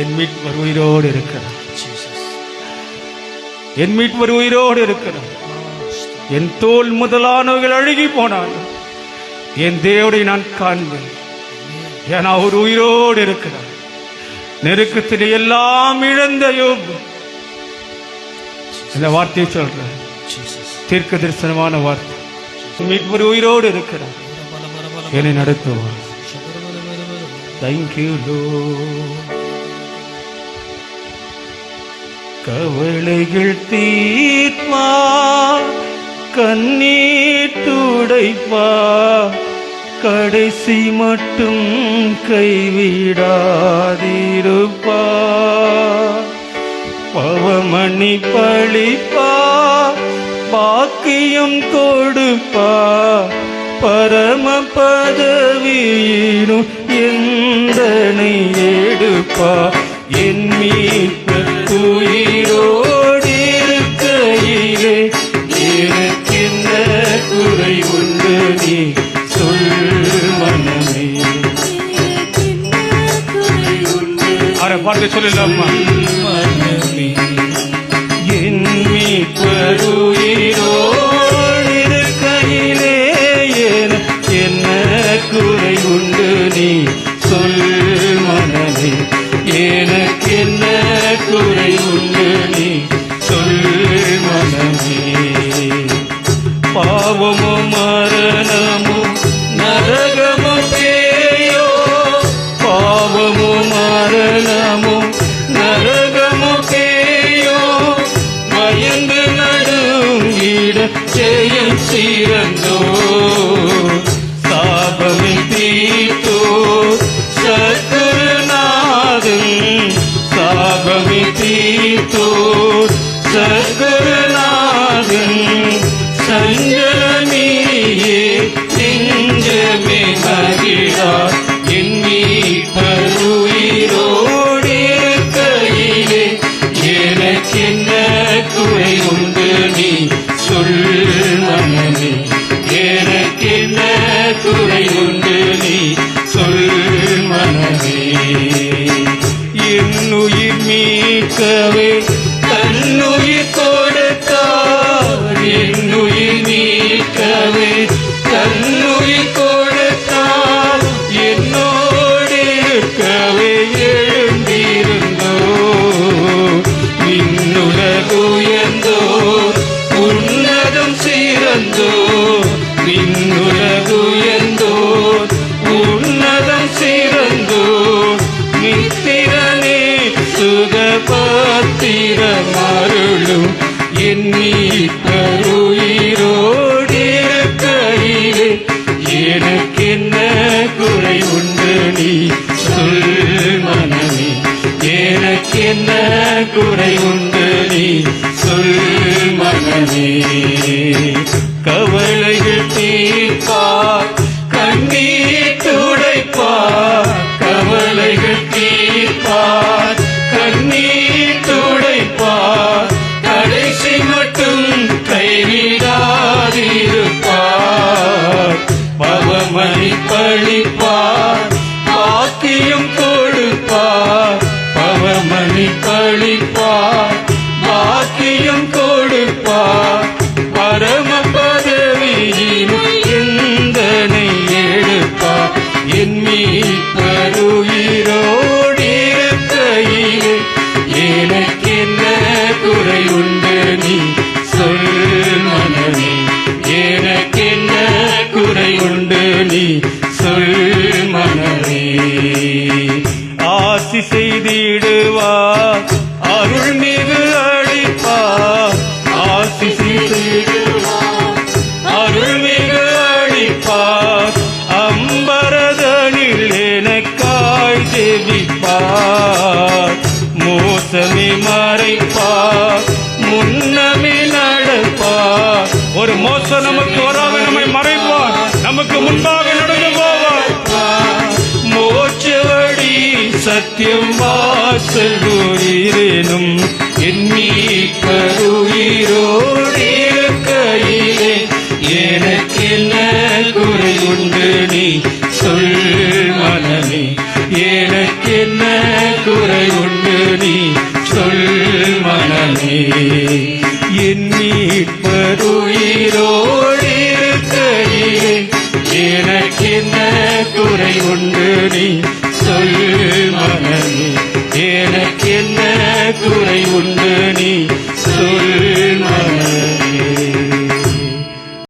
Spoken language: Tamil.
என் மீட்பர் உயிரோடு இருக்கிறார். என் மீட்பர் உயிரோடு இருக்கிறார். என் தோல் முதலானவர்கள் அழுகி போனாலும் என் தேவனை நான் காண்பேன். ஏன்னா அவர் உயிரோடு இருக்கிறார். நெருக்கத்தில் எல்லாம் இழந்த யோபு இந்த வார்த்தையை சொல்ற தீர்க்க தரிசனமான வார்த்தை. மீட்பர் உயிரோடு இருக்கிறார். என்னை நடத்துவார். Thank you Lord. கவலைகள் தீர்ப்பா, கண்ணீர் துடைப்பா, கடைசி மட்டும் கைவிடாதிருப்பா. பவமணி பழிப்பா, பாக்கியம் கொடுப்பா, பரம பதவியினும் எந்தனை எடுப்பா. என் மீட்பர் உயிரோடு இருக்கையிலே எனக்கென்ன குறை உண்டு நீ சொல் மனமே. அரை பாட்டு சொல்லலாமா? என் மீட்பர் உயிரோடு இருக்கையிலே என்ன குறை உண்டு நீ சொல் மனமே. எனக்கென்ன குறை உண்டு நீ சொல் மனமே. பாவமோ மரணமோ நரகமோ பேயோ, பாவமோ மரணமோ நரகமோ பேயோ, பயந்து நடுங்கிட ஜெயம் சிறந்தோ. சாபமை தீர்த்தோ சத்குருநாதன், சாபமை தீர்த்தோ சத்குருநாதன். சஞ்சலமியே நெஞ்சமே மகிழார். என் மீட்பர் உயிரோடு இருக்கையிலே எனக்கென்ன குறை உண்டு நீ சொல் மனமே. எனக்கென்ன குறை உண்டு நீ சொல் மனமே. என்னுயிர் மீட்கவே தன்னுயிர் கொடுத்தார். என்னுயிர் மீட்கவே தன்னுயிர் கொடுத்தார். என்னோடு இருக்கவே எழுந்திருந்தோ. விண்ணுலகுயர்ந்தோ உன்னதம் சிறந்தோ. விண்ணுலகுயர்ந்தோ உன்னதம் சிறந்தோ. மித்திரனே சுகபத்திரம் அருளும். என் மீட்பர் உயிரோடு இருக்கையிலே எனக்கென்ன குறை உண்டு நீ சொல் மனமே. எனக்கென்ன குறை உண்டு நீ சொல் மனமே. கவலைகள் தீர்ப்பார், கண்ணீர் துடைப்பார். கவலைகள் தீர்ப்பார், கண்ணீர் துடைப்பார், கடைசி மட்டும் கைவிடாதிருப்பார். பவமணி பழிப்பார், பாக்கியம் கொடுப்பார். பவமணி பழிப்பார், பாக்கியம் கொடுப்பார், பரம பதவியினும் எந்தனை எடுப்பார். என் மீட்பர் உயிரோடு இருக்கையிலே எனக்கென்ன குறை உண்டு நீ சொல் மனமே. எனக்கென்ன குறை உண்டு நீ சொல் மனமே. ஆசி செய்திடுவார், அருள் மிகு அளிப்பார். ஆசி செய்திடுவார், அருள் மிகு அளிப்பார். அம்பரதனில் எனக்காய் ஜெபிப்பார். மோசமே மறைப்பார், முன்னமே நடப்பார். ஒரு மோசம் நமக்கு வராது, நம்மை மறைப்பார். நமக்கு முன்பாக நடந்து போவார். மோட்சவடி சத்தியம் வாசல் உயிரேனும். என் மீட்பர் உயிரோடு இருக்கையிலே எனக்கென்ன குறை உண்டு நீ சொல் மனமே. எனக்கென்ன குறை உண்டு நீ சொல் மனமே. என் மீட்பர் உயிரோடு இருக்கையிலே எனக்கென்ன குறை உண்டு நீ